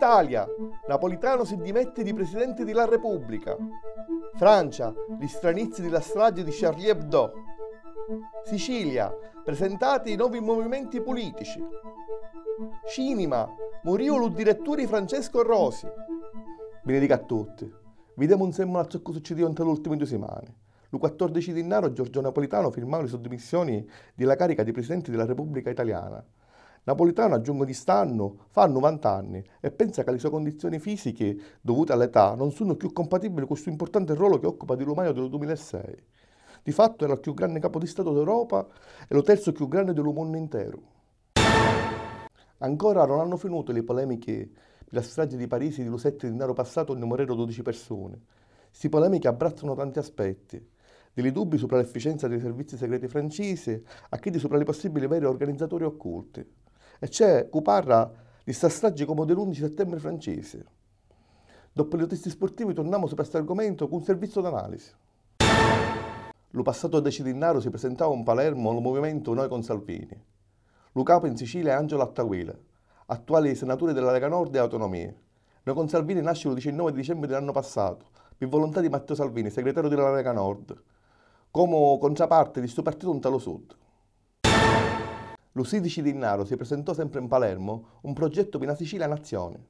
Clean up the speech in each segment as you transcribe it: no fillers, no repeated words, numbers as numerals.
Italia, Napolitano si dimette di Presidente della Repubblica. Francia, gli stranizi della strage di Charlie Hebdo. Sicilia, presentati i nuovi movimenti politici. Cinema, moriò lo direttore Francesco Rosi. Benedica a tutti. Vediamo insieme a ciò che succedeva in le ultime 2 settimane. Il 14 di gennaio Giorgio Napolitano firmava le sue dimissioni della carica di Presidente della Repubblica Italiana. Napolitano, a giugno di quest'anno, fa 90 anni e pensa che le sue condizioni fisiche, dovute all'età, non sono più compatibili con questo importante ruolo che occupa di lumaio del 2006. Di fatto era il più grande capo di Stato d'Europa e lo terzo più grande del mondo intero. Ancora non hanno finito le polemiche per la strage di Parigi del 7 di gennaio passato, ne morirono 12 persone. Queste polemiche abbracciano tanti aspetti, dei dubbi sopra l'efficienza dei servizi segreti francesi a quelli sopra i possibili veri organizzatori occulti. E c'è chi parla di questa strage come dell'11 settembre francese. Dopo le notizie sportive torniamo su questo argomento con un servizio d'analisi. Lo passato 10 gennaio si presentava in Palermo il movimento Noi con Salvini. Lo capo in Sicilia è Angelo Attaguile, attuale senatore della Lega Nord e Autonomie. Noi con Salvini nasce il 19 dicembre dell'anno passato, per volontà di Matteo Salvini, segretario della Lega Nord, come contraparte di questo partito in Talo Sud. Lo 16 gennaio si presentò sempre in Palermo un progetto per una Sicilia nazione.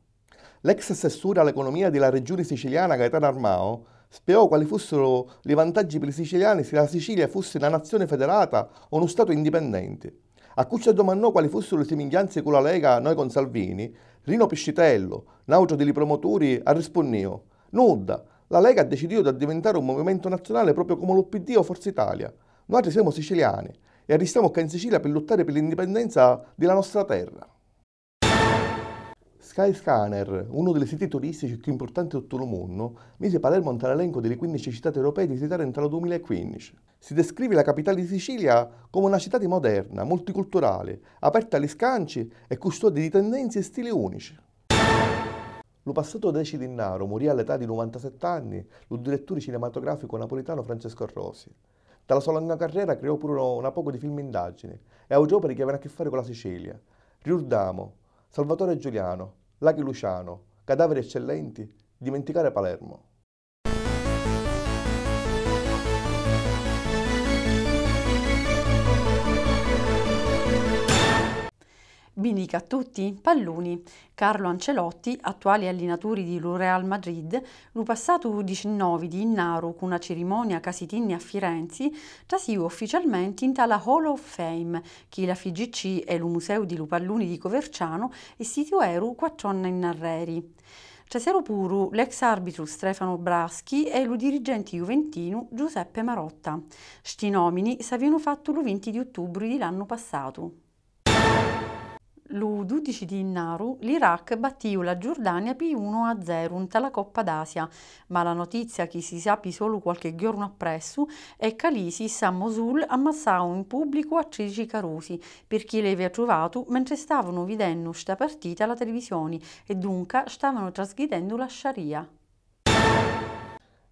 L'ex assessore all'economia della regione siciliana Gaetano Armao spiegò quali fossero i vantaggi per i siciliani se la Sicilia fosse una nazione federata o uno Stato indipendente. A cui ci domandò quali fossero le somiglianze con la Lega Noi con Salvini, Rino Piscitello, nautro dei promotori, ha risposto: nuda, la Lega ha deciso di diventare un movimento nazionale proprio come l'UPD o Forza Italia. Noi siamo siciliani e restiamo qua in Sicilia per lottare per l'indipendenza della nostra terra. Skyscanner, uno dei siti turistici più importanti di tutto il mondo, mise Palermo nell'elenco delle 15 città europee da visitare entro il 2015. Si descrive la capitale di Sicilia come una città moderna, multiculturale, aperta agli scanci e custode di tendenze e stili unici. Lo passato 10 gennaio morì all'età di 97 anni il direttore cinematografico napolitano Francesco Rosi. Dalla sua lunga carriera creò pure una poco di film indagini e autori che avevano a che fare con la Sicilia. Riordamo, Salvatore Giuliano, Laghi Luciano, Cadaveri eccellenti, dimenticare Palermo. Benedica a tutti, palluni. Carlo Ancelotti, attuale allenatore di Real Madrid, lo passato 19 di gennaio con una cerimonia casitinni a Firenze, trasio ufficialmente in tala Hall of Fame, che la FIGC e il Museo di Palluni di Coverciano istituirono 4 anni in arreri. C'era pure l'ex arbitro Stefano Braschi e il dirigente juventino Giuseppe Marotta. Sti nomini s'avevano fatto il 20 di ottobre dell'anno passato. Lo 12 di gennaio l'Iraq battiu la Giordania per 1-0 nella Coppa d'Asia, ma la notizia che si sappi solo qualche giorno appresso è che l'ISIS a Mosul ammassava in pubblico a 13 carosi perché li aveva trovato mentre stavano vedendo sta partita alla televisione e dunque stavano trasgredendo la Sharia.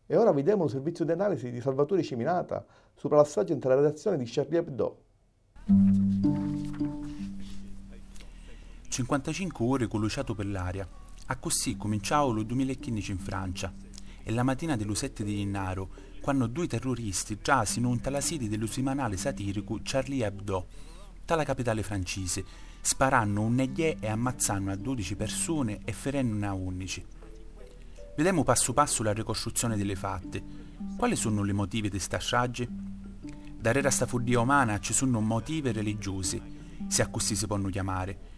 E ora vediamo il servizio di analisi di Salvatore Ciminata sopra la strage della redazione di Charlie Hebdo. 55 ore colluciato per l'aria. A così cominciavo il 2015 in Francia. E la mattina dello 7 di gennaio, quando 2 terroristi trasino un tala sede dello settimanale satirico Charlie Hebdo, tala capitale francese, sparando un neglie e ammazzando a 12 persone e ferendo a 11. Vediamo passo passo la ricostruzione delle fatte. Quali sono i motivi di sta strage? Darrera sta follia umana ci sono motivi religiosi, se a così si possono chiamare.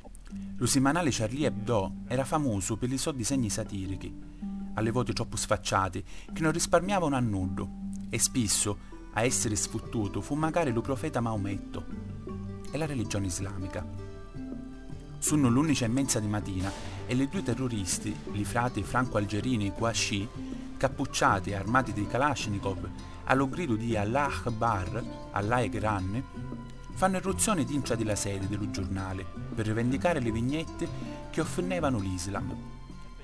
Lo settimanale Charlie Hebdo era famoso per i suoi disegni satirici, alle volte troppo sfacciati, che non risparmiavano a nudo, e spesso a essere sfottuto fu magari lo profeta Maometto e la religione islamica. Sono l'11:30 di mattina e le 2 terroristi, i frati franco-algerini Kouachi, cappucciati e armati di Kalashnikov, allo grido di Allah Akbar, Allah è grande, fanno irruzione dintra della sede dello giornale per rivendicare le vignette che offendevano l'Islam.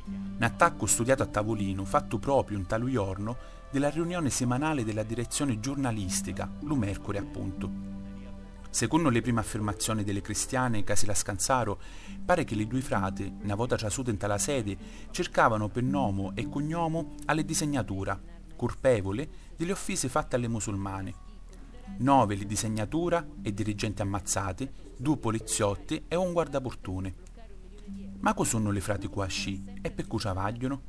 Un attacco studiato a tavolino, fatto proprio in tale giorno della riunione settimanale della direzione giornalistica, lo Mercury appunto. Secondo le prime affermazioni delle cristiane Casila Scansaro, pare che i due frati, una volta trasuti in tale sede, cercavano per nome e cognome alle disegnatura, colpevole delle offese fatte alle musulmane. 9 le disegnatura e dirigenti ammazzati, 2 poliziotti e un guardaportone. Ma cosa sono le frati Kouachi e per cosa vagliono?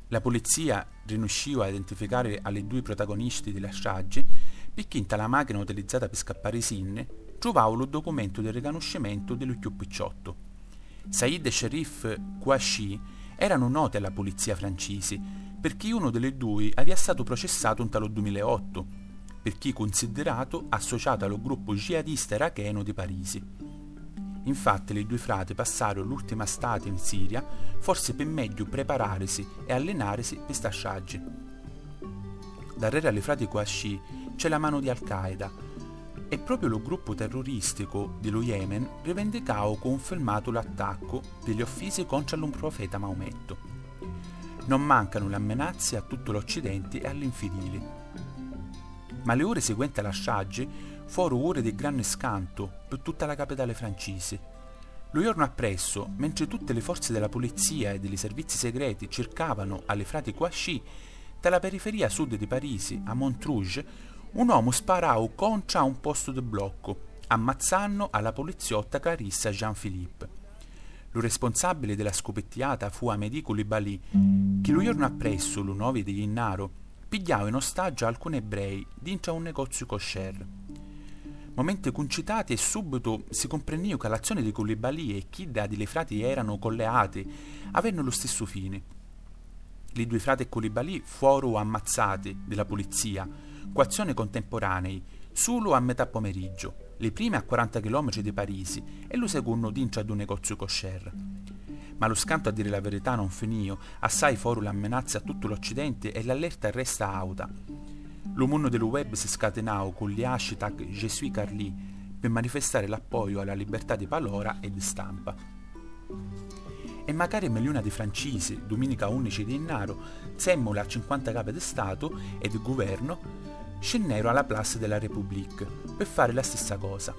La polizia riuscì a identificare alle 2 protagonisti della strage perché in tale macchina utilizzata per scappare i sinne trovavano il documento del riconoscimento dello più picciotto. Said e Sherif Kouachi erano noti alla polizia francese perché uno delle 2 aveva stato processato in tale 2008 perché considerato associato allo gruppo jihadista iracheno di Parisi. Infatti le 2 frati passarono l'ultima estate in Siria forse per meglio prepararsi e allenarsi per sta strage. Darrere alle frati Kouachi c'è la mano di Al-Qaeda e proprio lo gruppo terroristico dello Yemen rivendicava o confermato l'attacco degli offesi contro il profeta Maometto. Non mancano le amenazze a tutto l'Occidente e agli infideli. Ma le ore seguenti alla strage furono ore di grande scanto per tutta la capitale francese. Lo giorno appresso, mentre tutte le forze della polizia e dei servizi segreti cercavano alle frati Kouachi, dalla periferia sud di Parisi, a Montrouge, un uomo sparò contro un posto di blocco, ammazzando alla poliziotta Clarissa Jean-Philippe. Lo responsabile della scopettiata fu Amédi Coulibaly, che lo giorno appresso, lo 9 di Jinnaro, pigliava in ostaggio alcuni ebrei dentro a un negozio kosher. Momenti concitati e subito si comprendeva che l'azione di Coulibaly e chi delle frati erano colleati avevano lo stesso fine. I 2 frati e Coulibaly furono ammazzati dalla polizia, con azioni contemporanee, solo a metà pomeriggio, le prime a 40 km di Parisi e lo secondo dentro ad un negozio kosher. Ma lo scanto, a dire la verità, non finì, assai furono le amenazze a tutto l'Occidente e l'allerta resta alta. Lo mondo del web si scatenò con gli hashtag Je suis Carly per manifestare l'appoggio alla libertà di parola e di stampa. E magari milioni di francesi, domenica 11 di Jinnaro, semmola a 50 capi di Stato e di governo, scennero alla Place de la République per fare la stessa cosa.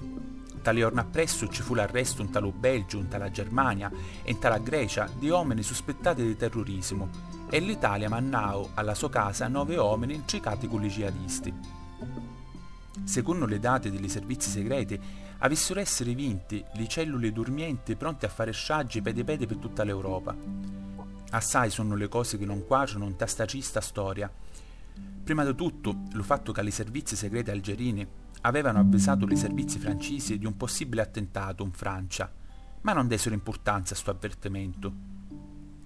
Tale giorno appresso ci fu l'arresto in tale Belgio, in tale Germania e in tale Grecia di uomini sospettati di terrorismo e l'Italia mandò alla sua casa 9 uomini intricati con i jihadisti. Secondo le date dei servizi segreti, avessero essere vinti le cellule dormienti pronte a fare stragi pede per tutta l'Europa. Assai sono le cose che non quadrano in sta trista storia. Prima di tutto, il fatto che i servizi segreti algerini avevano avvisato i servizi francesi di un possibile attentato in Francia, ma non dessero importanza a sto avvertimento.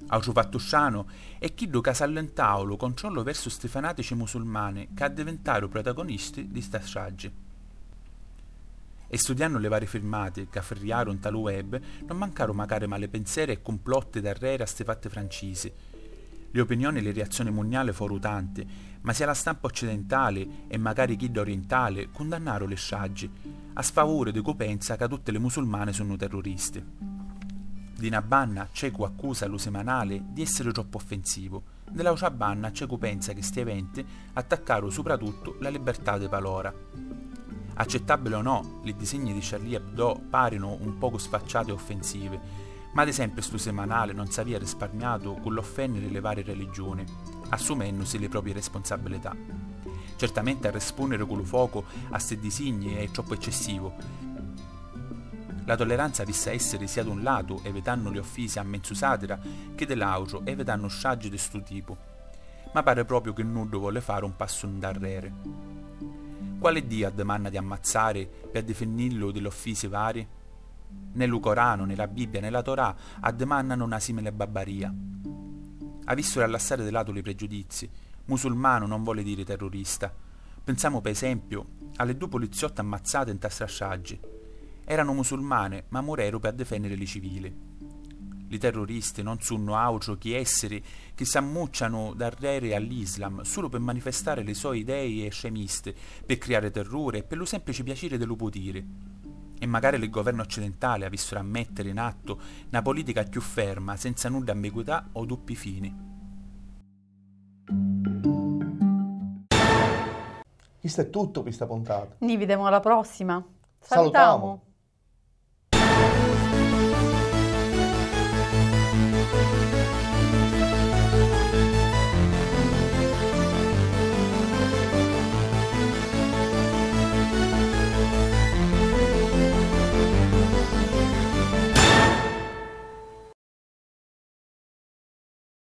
Altro fatto strano è che si allentava lo controllo verso sti fanatici musulmani che diventarono protagonisti di sta strage. E studiando le varie filmate che afferriarono in tale web, non mancarono magari malepensieri e complotti darrere a sti fatti francesi. Le opinioni e le reazioni mondiali furono tante, ma sia la stampa occidentale e magari chi orientale condannarono le stragi, a sfavore di chi pensa che tutte le musulmane sono terroristi. Di una banna c'è chi accusa lo semanale di essere troppo offensivo, dell'altra banna c'è chi pensa che sti eventi attaccarono soprattutto la libertà di parola. Accettabile o no, i disegni di Charlie Hebdo parino un poco sfacciati e offensivi, ma ad esempio sto semanale non si aveva risparmiato con l'offendere le varie religioni, assumendosi le proprie responsabilità. Certamente a rispondere con lo fuoco a sti disegni è troppo eccessivo. La tolleranza vissa essere sia da un lato evitando le offese a mezzo satira che dall'altro evitando stragi di sto tipo, ma pare proprio che nudo vuole fare un passo in darrere. Quale Dio demanda di ammazzare per definirlo delle offese varie? Né lo Corano, né la Bibbia, né la Torah addemandano una simile barbaria. Ha visto rilassare di lato i pregiudizi. Musulmano non vuole dire terrorista. Pensiamo per esempio alle 2 poliziotte ammazzate in stragi. Erano musulmane, ma morero per difendere i civili. I terroristi non sono altro che esseri che si ammucciano darrere all'Islam solo per manifestare le sue idee estremiste, per creare terrore e per lo semplice piacere dello potere. E magari il governo occidentale avessero a mettere in atto una politica più ferma, senza nulla ambiguità o doppi fini. Questo è tutto per questa puntata. Ni vediamo alla prossima. Salutiamo!